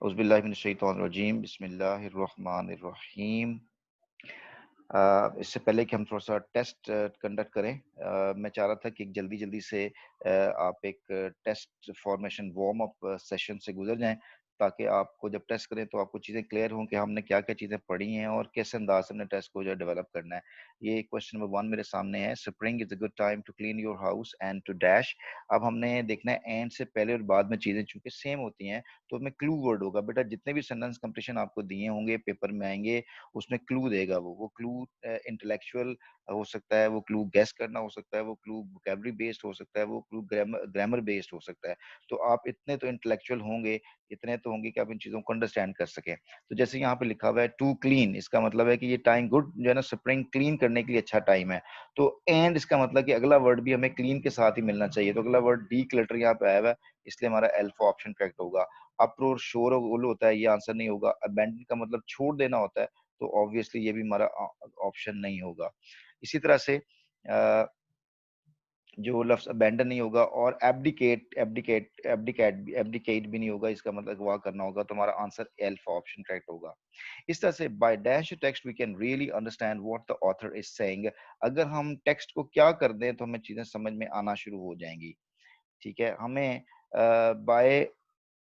औज़ुबिल्लाहिमिनश्शैतानिर्रजीम बिस्मिल्लाहिर्रहमानिर्रहीम। इससे पहले कि हम थोड़ा-सा टेस्ट कंडक्ट करें, मैं चाह रहा था कि जल्दी-जल्दी से आप एक test formation warm up session से गुज़र जाएँ, ताकि आपको जब टेस्ट करें तो आपको चीज़ें क्लियर हों कि हमने क्या-क्या चीज़ें पढ़ी हैं और किस अंदाज़ से हमने टेस्ट को जो है डेवलप करना है। ये क्वेश्चन नंबर 1 मेरे सामने है, spring is a good time to clean your house and to dash. अब हमने देखना है एंड से पहले और बाद में चीज़ें चूँकि सेम होती हैं, तो उसमें क्लू वर्ड होगा। बेटा जितने भी सेंटेंस कंप्लीशन आपको दिए होंगे, पेपर में आएँगे, उसमें क्लू देगा वो क्लू इंटेलेक्चुअल हो सकता है, वो क्लू गेस करना हो सकता है, वो क्लू वोकैब्युलरी बेस्ड हो सकता है, वो क्लू ग्रामर ग्रामर बेस्ड हो सकता है। तो आप इतने तो इंटेलेक्चुअल होंगे, इतने तो होंगे कि आप इन चीज़ों को अंडरस्टैंड कर सकें। तो जैसे यहाँ पे लिखा हुआ है टू क्लीन, इसका मतलब है कि ये टाइम गुड जो है ना, स्प्रिंग क्लीन करने के लिए अच्छा टाइम है। तो एंड इसका मतलब कि अगला वर्ड भी हमें क्लीन के साथ ही मिलना चाहिए। तो अगला वर्ड डिक्लटर यहाँ पे आया हुआ है, इसलिए हमारा अल्फा ऑप्शन करेक्ट होगा। अप्रोच शोर गुल होता है, ये आंसर नहीं होगा। अबैंडन का मतलब छोड़ देना होता है, तो ऑब्वियसली ये भी हमारा ऑप्शन नहीं होगा। इसी तरह से जो लफ्ज़ अबैंडन नहीं होगा और एब्डिकेट भी नहीं होगा, इसका मतलब अगवा करना होगा, तो हमारा आंसर अल्फा ऑप्शन करेक्ट होगा। इस तरह से by dash text we can really understand what the author is saying. अगर हम टेक्स्ट को क्या कर दें तो हमें चीज़ें समझ में आना शुरू हो जाएँगी। ठीक है? हमें बाय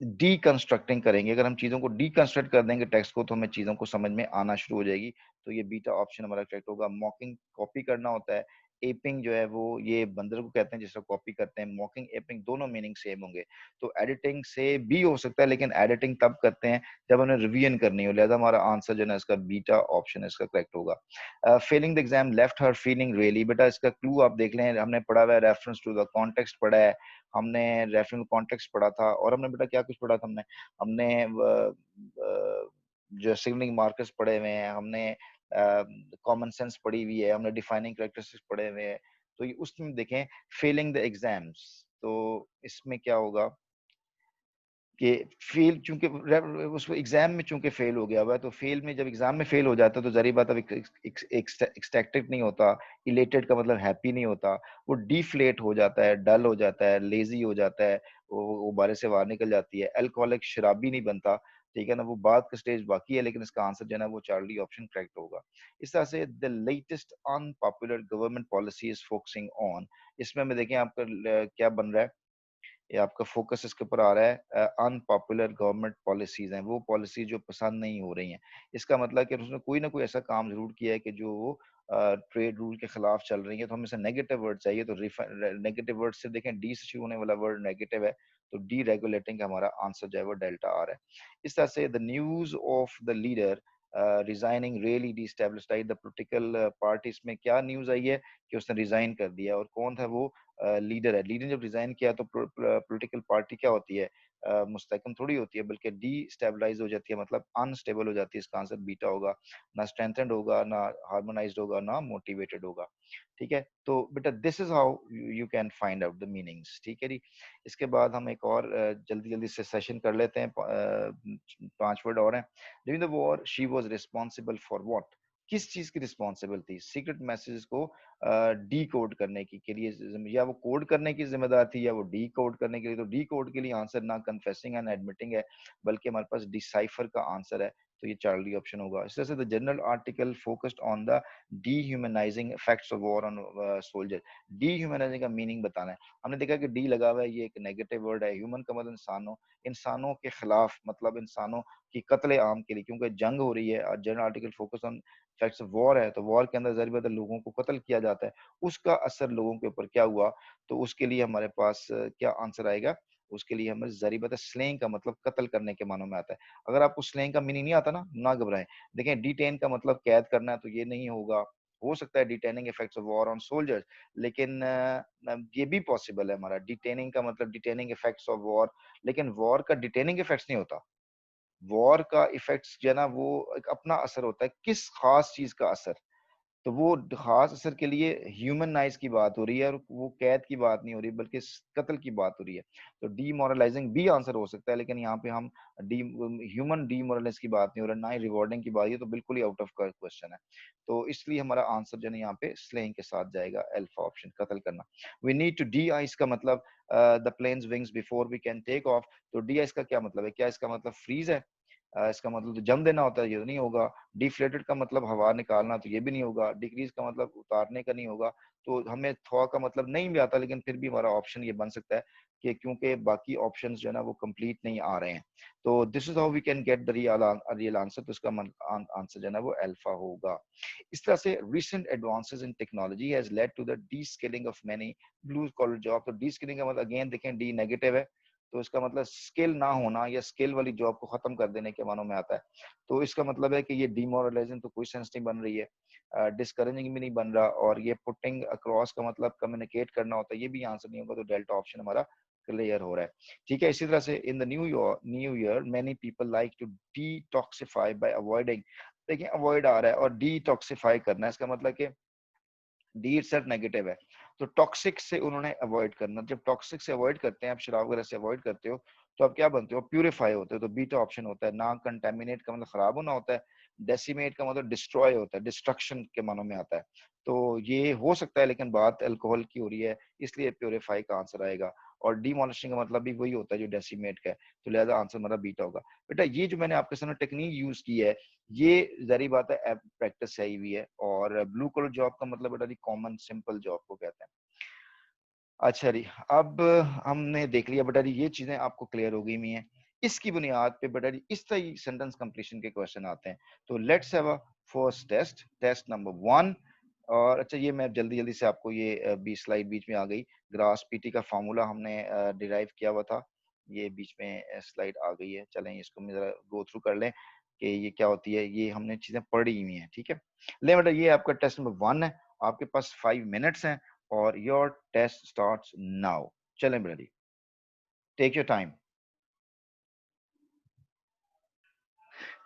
डीकंस्ट्रक्टिंग करेंगे, अगर हम चीज़ों को डीकंस्ट्रक्ट कर देंगे टेक्स्ट को, तो हमें चीज़ों को समझ में आना शुरू हो जाएगी। तो ये बीटा ऑप्शन हमारा करेक्ट होगा। मॉकिंग कॉपी करना होता है। एपिंग जो है वो ये बंदर को कहते हैं जिसको कॉपी करते हैं। मॉकिंग, एपिंग दोनों मीनिंग सेम होंगे। तो एडिटिंग से भी हो सकता है, लेकिन एडिटिंग तब करते हैं जब हमें रिवीजन करनी हो। लिहाज़ा हमारा आंसर जो है ना, इसका बीटा ऑप्शन इसका करेक्ट होगा। Failing the exam left her feeling really, बेटा इसका क्लू आप देख लें, हमने पढ़ा हुआ है रेफरेंस टू द कॉन्टेक्स्ट पढ़ा है, हमने रेफरेंस कॉन्टेक्स्ट पढ़ा था और हमने बेटा क्या कुछ पढ़ा था हमने? हमने जो सिग्नलिंग मार्कर्स पढ़े हुए हैं, हमने कॉमन सेंस पढ़ी हुई है, हमने डिफाइनिंग कैरेक्टरिस्टिक्स पढ़े हुए हैं। तो ये उसमें देखें फेलिंग द एग्ज़ाम्स, तो इसमें क्या होगा कि फेल चूँकि उसको एग्ज़ाम में चूँकि फेल हो गया हुआ है, तो फेल में जब एग्ज़ाम में फेल हो जाता है, तो ज़ाहिर बात है एक्सटेटिक नहीं होता, इलेटेड का मतलब हैप्पी नहीं होता, वो डिफ्लेट हो जाता है, डल हो जाता है, लेज़ी हो जाता है, वो गुब्बारे से बाहर निकल जाती है। अल्कोहलिक शराबी नहीं बनता, ठीक है ना? वो बात का स्टेज बाकी है, लेकिन इसका आंसर जो है ना, वो चार्ली ऑप्शन करेक्ट होगा। इस तरह से the latest unpopular government policy is focusing on, इसमें हमें देखें आपका क्या बन रहा है, ये आपका फोकस इसके ऊपर आ रहा है अनपॉपुलर गवर्नमेंट पॉलिसीज हैं, वो पॉलिसी जो पसंद नहीं हो रही हैं। इसका मतलब कि उसने कोई ना कोई ऐसा काम ज़रूर किया है कि जो वो ट्रेड रूल के खिलाफ चल रही है, तो हमें इसे नेगेटिव वर्ड चाहिए। तो नेगेटिव वर्ड से देखें, डी से शुरू होने वाला वर्ड नेगेटिव है, तो डी रेगुलेटिंग का हमारा आंसर जो है वो डेल्टा आ रहा है। इस तरह से the news of the leader resigning really destabilised the political party, इसमें क्या न्यूज़ आई है कि उसने रिजाइन कर दिया, और कौन था वो लीडर है। लीडर ने जब रिज़ाइन किया तो पॉलिटिकल पार्टी क्या होती है? मुस्तहकम थोड़ी होती है, बल्कि डिस्टेबलाइज़ हो जाती है, मतलब अनस्टेबल हो जाती है। इसका आंसर बीटा होगा। ना स्ट्रेंथेंड होगा, ना हार्मोनाइज़्ड होगा, ना मोटिवेटेड होगा। ठीक है? तो बेटा this is how you can find out the meanings. ठीक है जी? इसके बाद हम एक और जल्दी-जल्दी से सेशन कर लेते हैं। 5 वर्ड और हैं। During the war she was responsible for what? किस चीज़ की रिस्पांसिबल थी? सीक्रेट मैसेजेस को डिकोड करने की के लिए या वो कोड करने की ज़िम्मेदार थी, या वो डिकोड करने के लिए। तो डिकोड के लिए आंसर ना कन्फेसिंग एंड एडमिटिंग है, बल्कि हमारे पास डिसाइफर का आंसर है, तो ये चार्ली ऑप्शन होगा। इस तरह से the general article focused on the dehumanising effects of war on soldier. Dehumanising का मीनिंग बताना है। हमने देखा कि डी लगा हुआ है, ये एक नेगेटिव वर्ड है। ह्यूमन का मतलब इंसानों, इंसानों के खिलाफ, मतलब इंसानों की कत्ले आम के लिए, क्योंकि जंग हो रही है और general article focus on effects of war है, तो वॉर के अंदर ज़ाहिर बात है लोगों को कत्ल किया जाता है। उसका असर लोगों के ऊपर क्या हुआ, तो उसके लिए हमारे पास क्या आंसर आएगा? उसके लिए हमें ज़ाहिर बात है स्लेइंग का मतलब कत्ल करने के मानों में आता है। अगर आपको स्लेइंग का मीनिंग नहीं आता ना घबराएँ। देखें डिटेन का मतलब कैद करना है, तो ये नहीं होगा। हो सकता है detaining effects of war on soldiers, लेकिन ये भी पॉसिबल है हमारा। डिटेनिंग का मतलब डिटेनिंग इफेक्ट्स ऑफ वॉर, लेकिन वॉर का डिटेनिंग इफेक्ट्स नहीं होता। वॉर का इफेक्ट्स जो है ना, वो एक अपना असर होता है, किस खास चीज़ का असर। तो वो खास असर के लिए ह्यूमनाइज़ की बात हो रही है, और वो कैद की बात नहीं हो रही, बल्कि कत्ल की बात हो रही है। तो डीमोरलाइजिंग भी आंसर हो सकता है, लेकिन यहाँ पे हम डी ह्यूमन डीमोरलाइज की बात नहीं हो रहा, ना ही रिवॉर्डिंग की बात, ये तो बिल्कुल ही आउट ऑफ क्वेश्चन है। तो इसलिए हमारा आंसर जो है ना यहाँ पे स्लेइंग के साथ जाएगा, अल्फा ऑप्शन कत्ल करना। We need to deice का मतलब the planes wings before we can take off. तो डी इसका क्या मतलब है? क्या इसका मतलब फ्रीज है? इसका मतलब तो जम देना होता है, ये तो नहीं होगा। डिफ्लेटेड का मतलब हवा निकालना, तो ये भी नहीं होगा। डिक्रीज का मतलब उतारने का नहीं होगा। तो हमें थॉ का मतलब नहीं भी आता, लेकिन फिर भी हमारा ऑप्शन ये बन सकता है कि क्योंकि बाकी ऑप्शंस जो है ना वो कंप्लीट नहीं आ रहे हैं। तो this is how we can get the real answer. तो इसका आंसर जो है ना वो अल्फा होगा। इस तरह से recent advances in technology has led to the deskilling of many blue collar job. तो डी स्किलिंग का मतलब अगेन देखें, डी नेगेटिव है, तो इसका मतलब स्किल ना होना या स्किल वाली जॉब को खत्म कर देने के मानों में आता है। तो इसका मतलब है कि ये डिमोरलाइजिंग तो कोई सेंस नहीं बन रही है, डिस्करेजिंग भी नहीं बन रहा, और ये पुटिंग अक्रॉस का मतलब कम्युनिकेट करना होता है, ये भी आंसर नहीं होगा। तो डेल्टा ऑप्शन हमारा क्लियर हो रहा है। ठीक है, इसी तरह से in the new year many people like to detoxify by avoiding. देखिए अवॉइड आ रहा है और डिटॉक्सिफाई करना है, इसका मतलब कि डी इटसेल्फ नेगेटिव है, तो टॉक्सिक से उन्होंने अवॉइड करना। जब टॉक्सिक से अवॉइड करते हैं, आप शराब वगैरह से अवॉइड करते हो, तो आप क्या बनते हो? प्यूरिफाई होते हो। तो बीटा ऑप्शन होता है। ना कंटेमिनेट का मतलब खराब होना होता है, डेसिमेट का मतलब डिस्ट्रॉय होता है, डिस्ट्रक्शन के मानों में आता है। तो ये हो सकता है, लेकिन बात अल्कोहल की हो रही है, इसलिए प्योरीफाई का आंसर आएगा। और डिमोलिशिंग का मतलब भी वही होता है जो डेसिमेट का है, तो लिहाजा आंसर हमारा बीटा होगा। बेटा ये जो मैंने आपके सामने टेक्निक यूज की है, ये जारी बात है प्रैक्टिस से आई हुई है। और ब्लू कलर जॉब का मतलब बेटा कॉमन सिंपल जॉब को कहते हैं। अच्छा जी, अब हमने देख लिया बेटा जी, ये चीजें आपको क्लियर हो गई हुई हैं। इसकी बुनियाद पे बेटा जी इस तरह सेंटेंस कंप्लीशन के क्वेश्चन आते हैं। तो let's have a first test, test number 1। और अच्छा, ये मैं जल्दी जल्दी से आपको ये 20 स्लाइड बीच में आ गई। ग्रास पीटी का फार्मूला हमने डिराइव किया हुआ था, ये बीच में स्लाइड आ गई है। चलें इसको मैं जरा गो थ्रू कर लें कि ये क्या होती है। ये हमने चीजें पढ़ी हुई हैं, ठीक है। ले बेटा, ये आपका टेस्ट नंबर 1 है। आपके पास 5 मिनट्स हैं और योर टेस्ट स्टार्ट्स नाउ। चलें बेटा जी, टेक योर टाइम।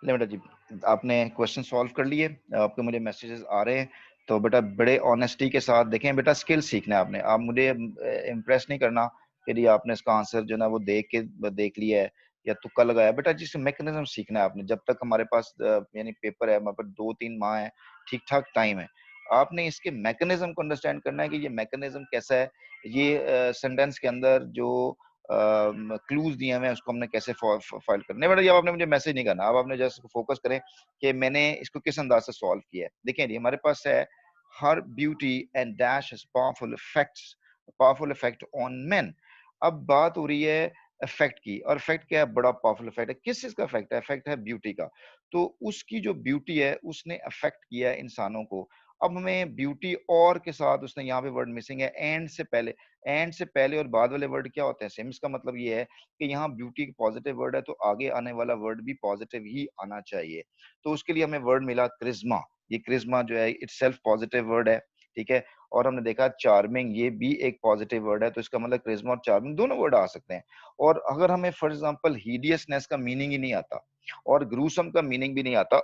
ले बेटा जी, आपने क्वेश्चन सॉल्व कर लिए, आपके मुझे मैसेजेस आ रहे हैं। तो बेटा बड़े ऑनेस्टी के साथ देखें, बेटा स्किल सीखना है आपने। आप मुझे इम्प्रेस नहीं करना कि जी आपने इसका आंसर जो ना वो देख लिया है या तुक्का लगाया। बेटा जिस मैकेनिज्म सीखना है आपने। जब तक हमारे पास यानी पेपर है, हमारे पास 2-3 माह है, ठीक ठाक टाइम है। आपने इसके मैकेनिज्म को अंडरस्टैंड करना है कि ये मैकेनिज्म कैसा है। ये सेंटेंस के अंदर जो क्लूज दिए हुए हैं उसको हमने कैसे फाइल करना है। बेटा अब आपने मुझे मैसेज नहीं करना, अब आपने जस्ट फोकस करें कि मैंने इसको किस अंदाज से सॉल्व किया है। देखिए जी, हमारे पास है हर beauty and dash has powerful effect on men. अब बात हो रही है इफेक्ट की, और इफेक्ट क्या है? बड़ा पावरफुल इफेक्ट है। किस चीज का इफेक्ट है? इफेक्ट है ब्यूटी का। तो उसकी जो ब्यूटी है उसने अफेक्ट किया है इंसानों को। अब हमें ब्यूटी और के साथ उसने यहाँ पे वर्ड मिसिंग है, एंड से पहले और बाद वाले वर्ड क्या होते हैं? सेम। इसका मतलब ये है कि यहाँ ब्यूटी पॉजिटिव वर्ड है, तो आगे आने वाला वर्ड भी पॉजिटिव ही आना चाहिए। तो उसके लिए हमें वर्ड मिला क्रिज्मा। ये क्रिज्मा जो है इटसेल्फ पॉजिटिव वर्ड है, ठीक है। और हमने देखा चार्मिंग, ये भी एक पॉजिटिव वर्ड है, तो इसका मतलब क्रिज्मा और चार्मिंग दोनों वर्ड आ सकते हैं। और अगर हमें फॉर एग्जाम्पल हीडियसनेस का मीनिंग ही नहीं आता और ग्रूसम का मीनिंग भी नहीं आता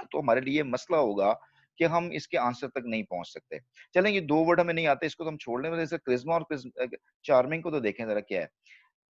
तो हमारे लिए मसला होगा कि हम इसके आंसर तक नहीं पहुंच सकते। चलें, ये 2 वर्ड हमें नहीं आते, इसको तो हम छोड़ लें। जैसे क्रिज्मा और चार्मिंग को तो देखें जरा क्या है।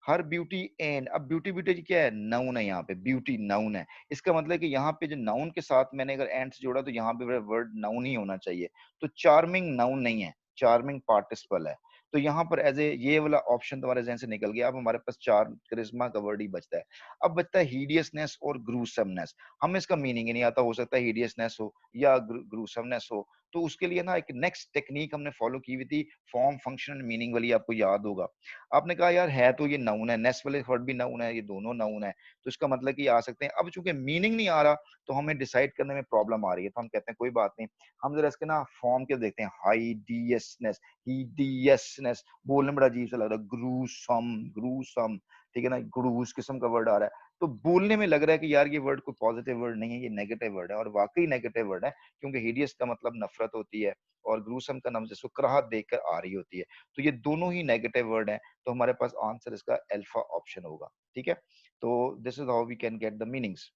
हर ब्यूटी एंड, अब ब्यूटी ब्यूटी क्या है? नाउन है, यहाँ पे ब्यूटी नाउन है। इसका मतलब है कि यहाँ पे जो नाउन के साथ मैंने अगर एंड से जोड़ा तो यहाँ पे वर्ड नाउन ही होना चाहिए। तो चार्मिंग नाउन नहीं है, चार्मिंग पार्टिसिपल है। तो यहाँ पर एज ए ये वाला ऑप्शन तुम्हारे जहन से निकल गया। अब हमारे पास चार क्रिज्मा का वर्ड ही बचता है। अब बचता है हीडियसनेस और ग्रूसमनेस। हमें इसका मीनिंग ही नहीं आता, हो सकता है हीडियसनेस हो या ग्रूसमनेस हो। तो उसके लिए ना एक नेक्स्ट टेक्निक हमने फॉलो की हुई थी, फॉर्म फंक्शन एंड मीनिंग वाली, आपको याद होगा। आपने कहा यार है तो ये नाउन है, नेस वाले वर्ड भी नाउन है, ये दोनों नाउन है, तो इसका मतलब कि आ सकते हैं। अब चूंकि मीनिंग नहीं आ रहा तो हमें डिसाइड करने में प्रॉब्लम आ रही है, तो हम कहते हैं कोई बात नहीं, हम जरा इसके ना फॉर्म के देखते हैं। हाइडियसनेस, हीडियसनेस बोलने में बड़ा अजीब सा लग रहा है। ग्रूसम, ग्रूसम, ठीक है ना, ग्रूस किस्म का वर्ड आ रहा है, तो बोलने में लग रहा है कि यार ये वर्ड कोई पॉजिटिव वर्ड नहीं है, ये नेगेटिव वर्ड है। और वाकई नेगेटिव वर्ड है, क्योंकि हिडियस का मतलब नफरत होती है और ग्रूसम का नाम जिसको कराहत देखकर आ रही होती है। तो ये दोनों ही नेगेटिव वर्ड है, तो हमारे पास आंसर इसका अल्फा ऑप्शन होगा, ठीक है। तो this is how we can get the meanings.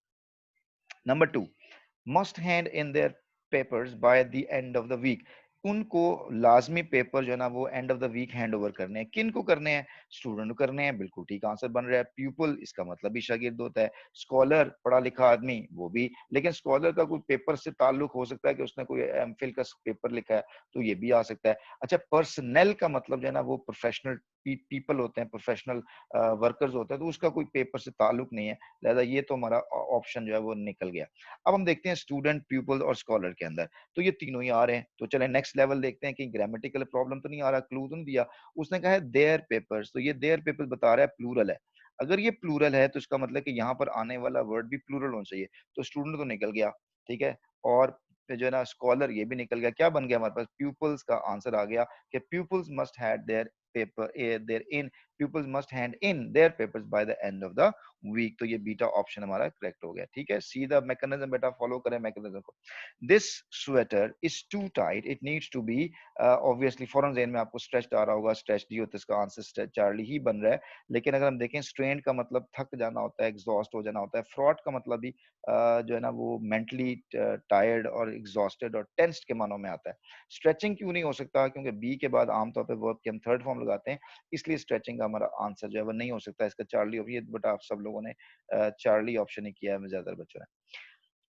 Number 2, must hand in their papers by the end of the week. उनको लाजमी पेपर जो है ना वो end of the week hand over करने हैं। किन को करने हैं? स्टूडेंट को करने हैं, बिल्कुल ठीक आंसर बन रहा है। प्यूपल, इसका मतलब भी शागिर्द होता है। स्कॉलर, पढ़ा लिखा आदमी, वो भी। लेकिन स्कॉलर का कोई पेपर से ताल्लुक हो सकता है कि उसने कोई एमफिल का पेपर लिखा है, तो ये भी आ सकता है। अच्छा, पर्सनल का मतलब जो है ना वो प्रोफेशनल पीपल होते हैं, प्रोफेशनल वर्कर्स होते हैं, तो उसका कोई पेपर से ताल्लुक नहीं है, लिहाजा ये तो हमारा ऑप्शन जो है वो निकल गया। अब हम देखते हैं स्टूडेंट, प्यूपल और स्कॉलर के अंदर, तो ये तीनों ही आ रहे हैं। तो चलें नेक्स्ट लेवल देखते हैं कि ग्रामेटिकल प्रॉब्लम तो नहीं आ रहा, क्लू तो नहीं दिया। उसने कहा है देयर पेपर्स, तो ये देयर पेपर्स बता रहा है प्लूरल है। अगर ये प्लूरल है तो इसका मतलब कि यहाँ पर आने वाला वर्ड भी प्लूरल होना चाहिए। तो स्टूडेंट तो निकल गया, ठीक है, और जो है ना स्कॉलर ये भी निकल गया। क्या बन गया हमारे पास? प्यूपल्स का आंसर आ गया कि pupils must had their paper their in pupils must hand in their papers by the end of the week। तो ये बीटा ऑप्शन हमारा करेक्ट हो गया, ठीक है। सी द मैकेनिज्म, बेटा फॉलो करें मैकेनिज्म को। This sweater is too tight, it needs to be, obviously फॉरन ज़हन में आपको स्ट्रेच्ड आ रहा होगा, स्ट्रेच्ड ही होता है, इसका आंसर चार्ली ही बन रहा है। लेकिन अगर हम देखें स्ट्रेन का मतलब थक जाना होता है, एग्जॉस्ट हो जाना होता है। फ्रॉड का मतलब भी जो है ना वो मेंटली टायर्ड और एग्जॉस्टेड और टेंस्ड के मानों में आता है। स्ट्रेचिंग क्यों नहीं हो सकता? क्योंकि बी के बाद आमतौर पर वर्ब के हम थर्ड फॉर्म लगाते हैं, इसलिए स्ट्रेचिंग का हमारा आंसर जो है वो नहीं हो सकता। इसका चार्ली, ये बट आप सब लोगों ने चार्ली ऑप्शन ही किया है, ज्यादातर बच्चों ने।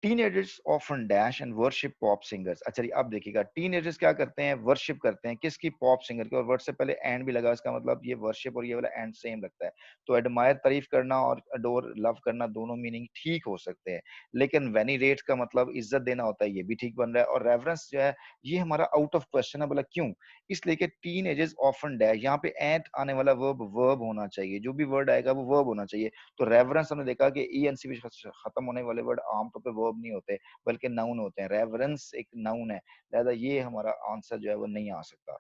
Teenagers often dash and worship pop singers. अच्छा जी, अब देखिएगा टीनेजर्स क्या करते हैं? वर्शिप करते हैं किसकी? पॉप सिंगर की। और वर्ड से पहले एंड भी लगा, इसका मतलब ये वर्शिप और ये वाला एंड सेम लगता है। तो एडमायर तारीफ करना और अडोर लव करना दोनों मीनिंग ठीक हो सकते हैं, लेकिन वेनिरेट का मतलब इज्जत देना होता है, ये भी ठीक बन रहा है। और रेवरेंस जो है ये हमारा आउट ऑफ क्वेश्चन है। बोला क्यों? इसलिए कि टीनेजर्स ऑफन डैश, यहाँ पे एट आने वाला वर्ब वर्ब होना चाहिए, जो भी वर्ड आएगा वो वर्ब होना चाहिए। तो रेवरेंस हमने देखा कि ई एन सी भी खत्म होने वाले वर्ड आमतौर पर वर्ब नहीं होते बल्कि नाउन होते हैं। रेवरेंस एक नाउन है, लिहाजा ये हमारा आंसर जो है वो नहीं आ सकता।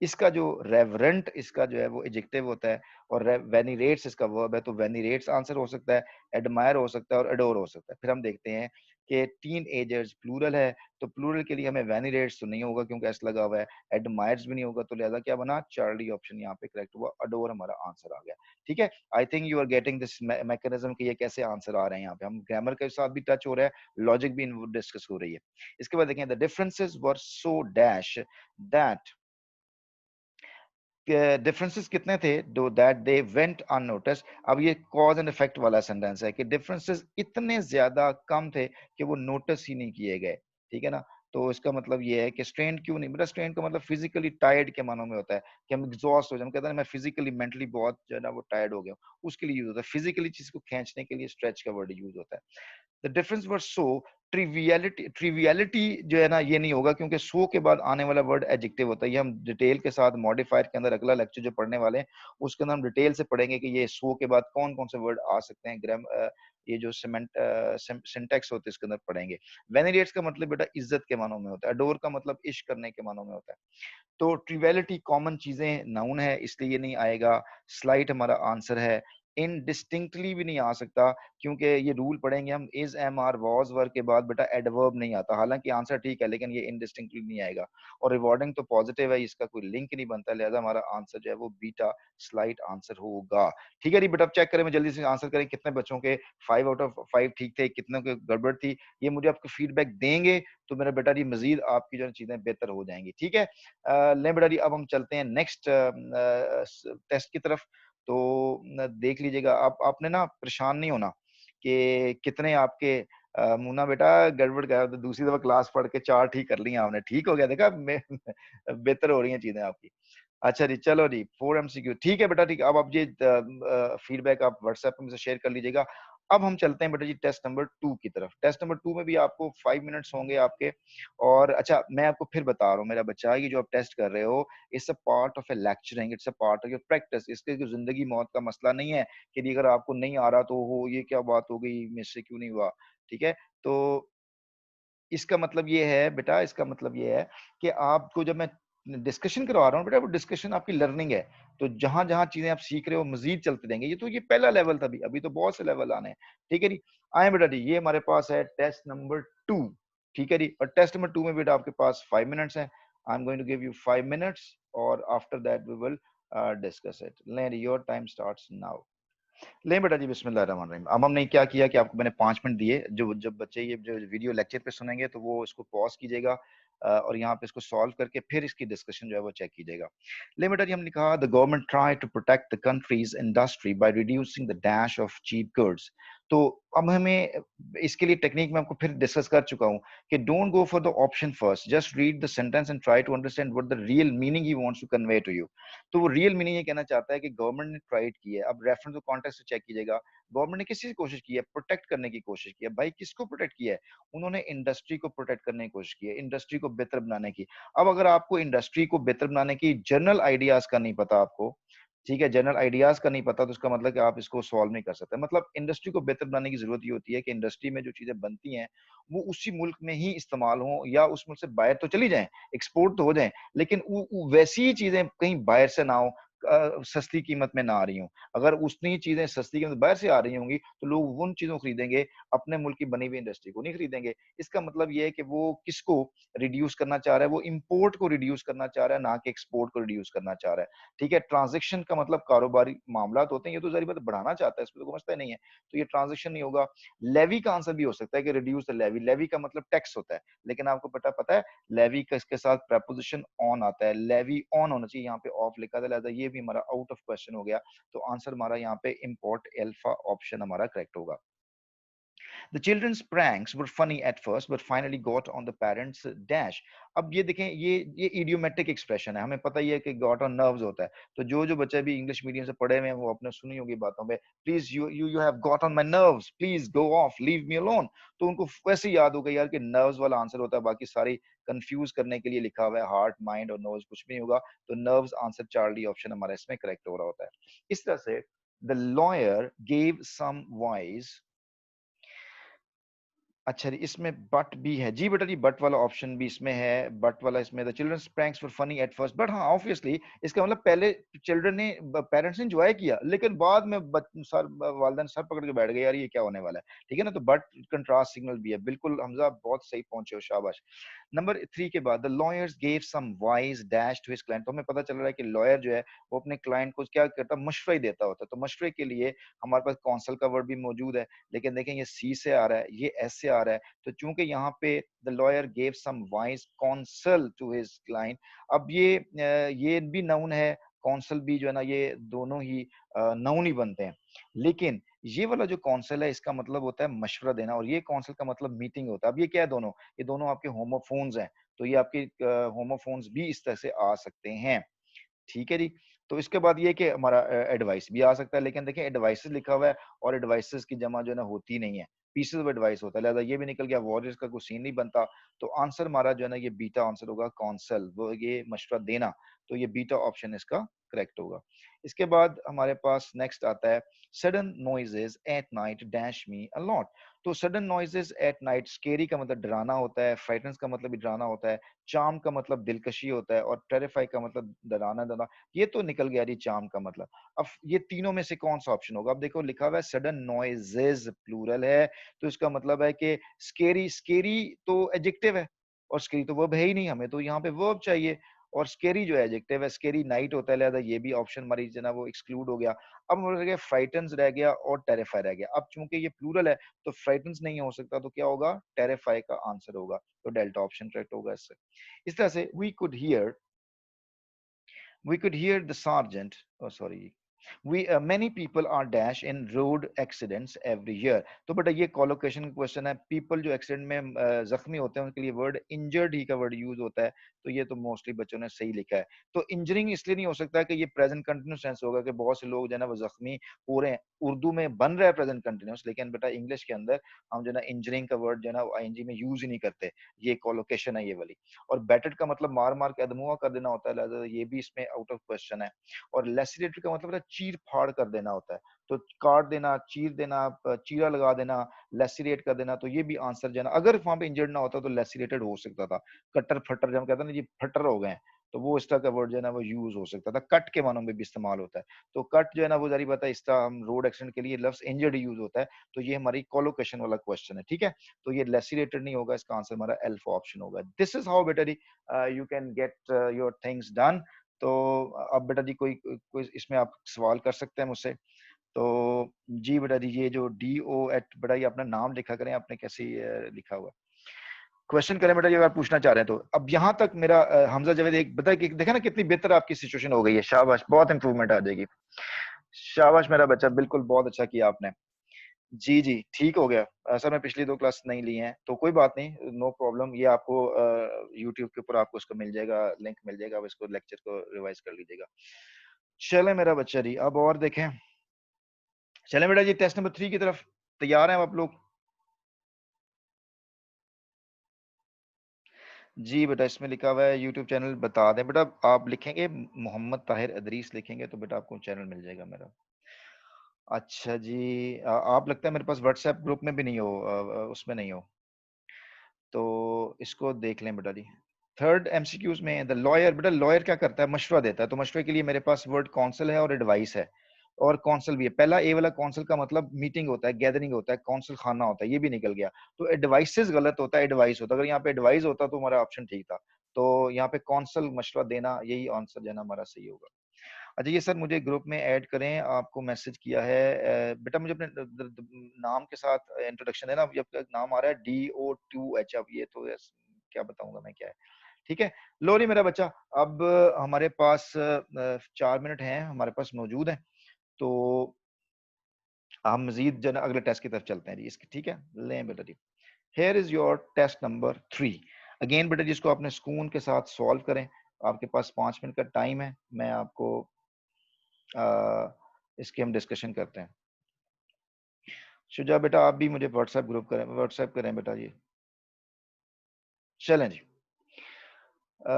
इसका जो रेवरेंट, इसका जो है वो एडजेक्टिव होता है, और वेनिरेट्स इसका वर्ब है, तो वेनिरेट्स आंसर हो सकता है, एडमायर हो सकता है और एडोर हो सकता है। फिर हम देखते हैं कि टीन एजर्स प्लूरल है, तो प्लूरल के लिए हमें वेनिरेट्स तो नहीं होगा क्योंकि एस लगा हुआ है, एडमायर्स भी नहीं होगा, तो लिहाजा क्या बना? चार्ली ऑप्शन यहाँ पे करेक्ट हुआ, अडोर हमारा आंसर आ गया। ठीक है, I think you are getting this mechanism कि ये कैसे आंसर आ रहे हैं। यहाँ पे हम ग्रामर के साथ भी टच हो रहा है, लॉजिक भी डिस्कस हो रही है। इसके बाद देखें the differences were so dash that, differences कितने थे? दो दैट दे वेंट अननोटिस। अब ये कॉज एंड इफेक्ट वाला सेंटेंस है कि डिफरेंसेस इतने ज्यादा कम थे कि वो नोटिस ही नहीं किए गए, ठीक है ना। तो इसका मतलब ये है कि स्ट्रेन क्यों नहीं, बेटा स्ट्रेन का मतलब फिजिकली टायर्ड के मानों में होता है कि हम एग्जॉस्ट हो जाए, हम कहते हैं मैं फिजिकली मेंटली बहुत जो है ना वो टायर्ड हो गया, उसके लिए यूज होता है। फिजिकली चीज को खींचने के लिए स्ट्रेच का वर्ड यूज होता है। द डिफरेंस वर सो, ट्रिवियलिटी जो है ना ये नहीं होगा क्योंकि सो के बाद आने वाला वर्ड एडजेक्टिव होता है। ये हम डिटेल के साथ मॉडिफायर के अंदर अगला लेक्चर जो पढ़ने वाले हैं उसके अंदर हम डिटेल से पढ़ेंगे कि ये सो के बाद कौन कौन से वर्ड आ सकते हैं। ये जो सिंटेक्स होते हैं इसके अंदर पढ़ेंगे। वेनिरेट्स का मतलब बेटा इज्जत के मानों में होता है, अडोर का मतलब इश्क करने के मानों में होता है। तो ट्रिवियलिटी कॉमन चीजें नाउन है इसलिए ये नहीं आएगा। स्लाइट हमारा आंसर है। इनडिस्टिंक्टली भी नहीं आ सकता क्योंकि ये रूल पढ़ेंगे हम, is am are was were के बाद बेटा एडवर्ब नहीं आता। हालांकि आंसर ठीक है लेकिन ये इनडिस्टिंक्टली नहीं आएगा। और रिवॉर्डिंग तो पॉजिटिव है, इसका कोई लिंक नहीं बनता, लिहाजा हमारा आंसर जो है वो बीटा स्लाइट आंसर होगा। ठीक है जी बेटा, चेक करें, मैं जल्दी से आंसर करें कितने बच्चों के 5 आउट ऑफ 5 ठीक थे, कितनों के गड़बड़ थी। ये मुझे आपको फीडबैक देंगे तो मेरा बेटा जी मजीद आपकी जो चीजें बेहतर हो जाएंगी। ठीक है, ले बेटा जी अब हम चलते हैं नेक्स्ट टेस्ट की तरफ। तो देख लीजिएगा, आप आपने ना परेशान नहीं होना कि कितने आपके मुन्ना बेटा गड़बड़ गया, तो दूसरी दफा क्लास पढ़ के 4 ठीक कर लिया आपने, ठीक हो गया, देखा बेहतर हो रही हैं चीजें आपकी। अच्छा जी, चलो जी 4 एमसीक्यू ठीक है बेटा, ठीक है। अब आप ये फीडबैक आप व्हाट्सएप पे मुझसे शेयर कर लीजिएगा। अब हम चलते हैं बेटा जी टेस्ट नंबर 2 की तरफ। टेस्ट नंबर 2 में भी आपको 5 मिनट्स होंगे आपके। और अच्छा मैं आपको फिर बता रहा हूँ मेरा बच्चा, ये जो आप टेस्ट कर रहे हो it's a part of A lecturing, it's a part of your practice. इसके जो जिंदगी मौत का मसला नहीं है कि अगर आपको नहीं आ रहा तो हो ये क्या बात हो गई, मुझसे क्यों नहीं हुआ, ठीक है। तो इसका मतलब ये है बेटा, इसका मतलब ये है कि आपको जब मैं डिस्कशन करवा रहा हूँ बेटा, वो डिस्कशन आपकी लर्निंग है। तो जहां जहां चीजें आप सीख रहे हो मजीद चलते रहेंगे। ये तो ये पहला लेवल था, अभी तो बहुत से लेवल आने हैं। ठीक है जी, आए बेटा जी, ये हमारे पास है टेस्ट नंबर 2। ठीक है जी, और टेस्ट नंबर 2 में बेटा आपके पास 5 मिनट्स है। I am going to give you 5 minutes और after that we will discuss it. Let your time starts now. ले बेटा जी, बिस्मिल्लाहिर्रहमानिर्रहीम। अब हमने क्या किया कि आपको मैंने 5 मिनट दिए। जो जब बच्चे ये जो वीडियो लेक्चर पे सुनेंगे तो वो इसको पॉज कीजिएगा और यहाँ पे इसको सॉल्व करके फिर इसकी डिस्कशन जो है वो चेक कीजिएगा। ले बेटा जी, हमने कहा the government try to protect the country's industry by reducing the dash of cheap goods. तो अब हमें इसके लिए टेक्निक मैं आपको फिर डिस्कस कर चुका हूं कि don't go for the option first, just read the sentence and try to understand what the real meaning he wants to convey to you. तो वो रियल मीनिंग ये कहना चाहता है कि गवर्नमेंट ने ट्राइड की है। अब रेफरेंस और कॉन्टेक्स्ट से चेक कीजिएगा, गवर्नमेंट ने किस चीज की कोशिश की है, प्रोटेक्ट करने की कोशिश की है। भाई किसको प्रोटेक्ट किया है? उन्होंने इंडस्ट्री को प्रोटेक्ट करने की कोशिश की है, इंडस्ट्री को बेहतर बनाने की। अब अगर आपको इंडस्ट्री को बेहतर बनाने की जनरल आइडियाज का नहीं पता आपको, ठीक है, जनरल आइडियाज का नहीं पता, तो उसका मतलब कि आप इसको सॉल्व नहीं कर सकते। मतलब इंडस्ट्री को बेहतर बनाने की जरूरत ये होती है कि इंडस्ट्री में जो चीजें बनती हैं वो उसी मुल्क में ही इस्तेमाल हो, या उस मुल्क से बाहर तो चली जाएं, एक्सपोर्ट तो हो जाएं, लेकिन वैसी ही चीजें कहीं बाहर से ना हो, सस्ती कीमत में ना आ रही हूँ। अगर उतनी चीजें सस्ती कीमत बाहर से आ रही होंगी तो लोग उन चीजों को खरीदेंगे, अपने मुल्क की बनी हुई इंडस्ट्री को नहीं खरीदेंगे। इसका मतलब ये है कि वो किसको रिड्यूस करना चाह रहा है, वो इंपोर्ट को रिड्यूस करना चाह रहा है, ना कि एक्सपोर्ट को रिड्यूस करना चाह रहा है। ठीक है, ट्रांजेक्शन का मतलब कारोबारी मामला होते हैं, ये तो जारी बात बढ़ाना चाहता है, इसमें तो समझता ही नहीं है, तो ये ट्रांजेक्शन नहीं होगा। लेवी का आंसर भी हो सकता है कि रिड्यूस द लेवी, लेवी का मतलब टैक्स होता है, लेकिन आपको पता है लेवी का इसके साथ प्रपोजिशन ऑन आता है, लेवी ऑन होना चाहिए, यहाँ पे ऑफ लिखा था, लिहाजा ये भी हमारा आउट ऑफ क्वेश्चन हो गया। तो आंसर हमारा यहाँ पे इम्पोर्ट अल्फा ऑप्शन हमारा करेक्ट होगा। The children's pranks were funny at first, but finally got on the parents' dash. अब ये देखें, ये इडियोमेटिक एक्सप्रेशन है, हमें पता ही है कि गॉट ऑन नर्व्स होता है। तो जो बच्चे भी इंग्लिश मीडियम से पढ़े हुए हैं वो अपने सुनी होगी बातों पे, please you have got on my nerves, please go of, leave me alone. तो उनको वैसे ही याद हो गया यार कि नर्व्स वाला आंसर होता है, बाकी सारी कंफ्यूज करने के लिए लिखा हुआ है हार्ट, माइंड और नर्व्स, कुछ भी नहीं होगा। तो नर्व्स आंसर चार्ली ऑप्शन हमारा इसमें करेक्ट हो रहा होता है। इस तरह से the lawyer gave some voice. अच्छा जी, इसमें बट भी है जी बेटा जी, बट वाला ऑप्शन भी इसमें है, बट वाला इसमें the children's pranks were funny at first, but हाँ ऑब्वियसली इसका मतलब पहले चिल्ड्रन ने, पेरेंट्स ने एंजॉय किया, लेकिन बाद में सर वालिदैन सर पकड़ के बैठ गए यार ये क्या होने वाला है। ठीक है ना, तो बट कंट्रास्ट सिग्नल भी है। बिल्कुल हमजा, बहुत सही पहुंचे हो, शाबाश। नंबर 3 के बाद the lawyers gave some wise dash to his client, तो हमें पता चल रहा है कि लॉयर जो है वो अपने क्लाइंट को क्या करता है, मशवरा ही देता होता है। तो मशवरे के लिए हमारे पास कौंसल का वर्ड भी मौजूद है, लेकिन देखें ये सी से आ रहा है, ये एस से आ रहा है, तो चूंकि यहाँ पे the lawyer gave some wise counsel to his client, अब ये भी नाउन है, कौंसल भी जो है ना, ये दोनों ही नाउन ही बनते हैं। लेकिन ये वाला जो कौंसल है इसका मतलब होता है मशवरा देना, और ये कौंसल का मतलब मीटिंग होता है। अब ये क्या है, दोनों, ये दोनों आपके होमोफोन्स हैं, तो ये आपके होमोफोन्स भी इस तरह से आ सकते हैं। ठीक है जी। तो इसके बाद ये कि हमारा एडवाइस भी आ सकता है, लेकिन देखिए एडवाइसेस लिखा हुआ है और एडवाइसेस की जमा जो है ना होती नहीं है, पीसेस ऑफ एडवाइस होता है, लिहाजा ये भी निकल गया, वॉरियर्स का कोई सीन नहीं बनता। तो आंसर हमारा जो है ना ये बीटा आंसर होगा, कौंसल, वो ये मशवरा देना, तो ये बीटा ऑप्शन इसका करेक्ट होगा। इसके बाद हमारे पास नेक्स्ट आता है sudden noises at night dash me a lot. तो sudden noises at night, scary का मतलब डराना होता है, फ्राइटन्स का मतलब भी डराना होता है, चार्म का मतलब दिलकशी होता है, और टेरिफाई का मतलब डराना डराना, ये तो निकल गया जी चार्म का मतलब। अब ये तीनों में से कौन सा ऑप्शन होगा? अब देखो लिखा हुआ है सडन नॉइजेज प्लूरल है, तो इसका मतलब है कि स्केरी, स्केरी तो एडजेक्टिव है और स्केरी तो वर्ब है ही नहीं, हमें तो यहाँ पे वर्ब चाहिए, और स्केरी जो एडजेक्टिव है, स्केरी नाइट होता है, लिहाजा ये भी ऑप्शन हमारी जो है ना वो एक्सक्लूड हो गया। अब हमारे रह गया फ्राइटन्स रह गया और टेरिफाई रह गया। अब चूंकि ये प्लूरल है तो फ्राइटन्स नहीं हो सकता, तो क्या होगा, टेरिफाई का आंसर होगा, तो डेल्टा ऑप्शन करेक्ट होगा इससे। इस तरह से we could hear the sergeant, oh sorry, we many people are dash in road accidents every year। तो बेटा ये कोलोकेशन क्वेश्चन है, पीपल जो एक्सीडेंट में जख्मी होते हैं उनके लिए वर्ड इंजर्ड ही का वर्ड यूज होता है, तो ये तो मोस्टली बच्चों ने सही लिखा है। तो इंजरिंग इसलिए नहीं हो सकता कि ये प्रेजेंट कंटिन्यूस टेंस होगा, कि बहुत से लोग जो है ना वो जख्मी हो रहे हैं, उर्दू में बन रहा है प्रेजेंट कंटिन्यूस, लेकिन बेटा इंग्लिश के अंदर हम जो है ना इंजरिंग का वर्ड जो है ना आईएनजी में यूज ही नहीं करते, ये कोलोकेशन है ये वाली। और बैटेड का मतलब मार मार के अधमुआ कर देना होता है, लिहाजा ये भी इसमें आउट ऑफ क्वेश्चन है। और लेसिडेटेड का मतलब है चीर फाड़ कर देना होता है, तो काट देना, चीर देना, चीरा लगा देना, लेसिरेट कर देना, तो ये भी आंसर जो है ना, अगर वहां पे इंजर्ड ना होता तो लेसिरेटेड हो सकता था। कट्टर फटर जब हम कहते हैं ना, ये फटर हो गए हैं, तो वो इस तरह का वर्ड जो है ना वो यूज हो सकता था, कट के मानों में भी इस्तेमाल होता है। तो कट जो है ना वो जारी बात है, इस तरह हम रोड एक्सीडेंट के लिए लफ्ज इंजर्ड यूज होता है, तो ये हमारी कोलोकेशन वाला क्वेश्चन है। ठीक है, तो ये लेसिरेटेड नहीं होगा, इसका आंसर हमारा अल्फा ऑप्शन होगा। दिस इज हाउ बेटा you can get your things done. तो अब बेटा जी कोई इसमें आप सवाल कर सकते हैं मुझसे। तो जी बेटा जी, ये जो डी ओ एट, बेटा ये अपना नाम लिखा करें, आपने कैसे लिखा हुआ क्वेश्चन करें बेटा जी, अगर पूछना चाह रहे हैं तो। अब यहाँ तक मेरा हमजा जावेद एक बता कि देखा ना कितनी बेहतर आपकी सिचुएशन हो गई है, शाबाश, बहुत इंप्रूवमेंट आ जाएगी। शाबाश मेरा बच्चा, बिल्कुल बहुत अच्छा किया आपने। जी, जी, ठीक हो गया। सर मैं पिछली 2 क्लास नहीं ली हैं, तो कोई बात नहीं, नो प्रॉब्लम। ये आपको यूट्यूब के ऊपर आपको उसका मिल जाएगा, लिंक मिल जाएगा, आप इसको लेक्चर को रिवाइज़ कर लीजिएगा। चलें मेरा बच्चा जी, अब और देखें। चलें बेटा जी टेस्ट नंबर 3 की तरफ, तैयार हैं आप लोग? जी बेटा, इसमें लिखा हुआ है यूट्यूब चैनल बता दें। बेटा आप लिखेंगे मोहम्मद ताहिर अदरीस लिखेंगे तो बेटा आपको चैनल मिल जाएगा मेरा। अच्छा जी, आप लगता है मेरे पास व्हाट्सएप ग्रुप में भी नहीं हो, उसमें नहीं हो। तो इसको देख लें बेटा जी। थर्ड एमसीक्यूज़ में द लॉयर, बेटा लॉयर क्या करता है? मशवरा देता है। तो मशवरे के लिए मेरे पास वर्ड काउंसिल है और एडवाइस है और काउंसिल भी है। पहला ए वाला काउंसिल का मतलब मीटिंग होता है, गैदरिंग होता है, काउंसिल खाना होता है, ये भी निकल गया। तो एडवाइसेस गलत होता है, एडवाइस होता है। अगर यहाँ पे एडवाइस होता तो हमारा ऑप्शन ठीक था। तो यहाँ पे काउंसिल मशवरा देना, यही आंसर जो है ना हमारा सही होगा। अच्छा ये सर मुझे ग्रुप में ऐड करें, आपको मैसेज किया है। बेटा मुझे अपने नाम के साथ इंट्रोडक्शन देना। अब ये नाम आ रहा है DO2H, अब ये तो क्या बताऊंगा मैं क्या है। ठीक है, लो जी मेरा बच्चा, अब हमारे पास 4 मिनट हैं हमारे पास मौजूद हैं, तो हम मजीद जो है ना अगले टेस्ट की तरफ चलते हैं जी इसकी। ठीक है, लें बेटा जी। Here is your test number 3। Again बेटा जिसको आपने सुकून के साथ सॉल्व करें। आपके पास 5 मिनट का टाइम है, मैं आपको इसकी हम डिस्कशन करते हैं। शुजा बेटा आप भी मुझे व्हाट्सएप ग्रुप करें, व्हाट्सएप करें बेटा जी। चलें जी। अ,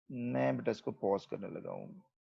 मैं बेटा इसको पॉज करने लगा हूँ।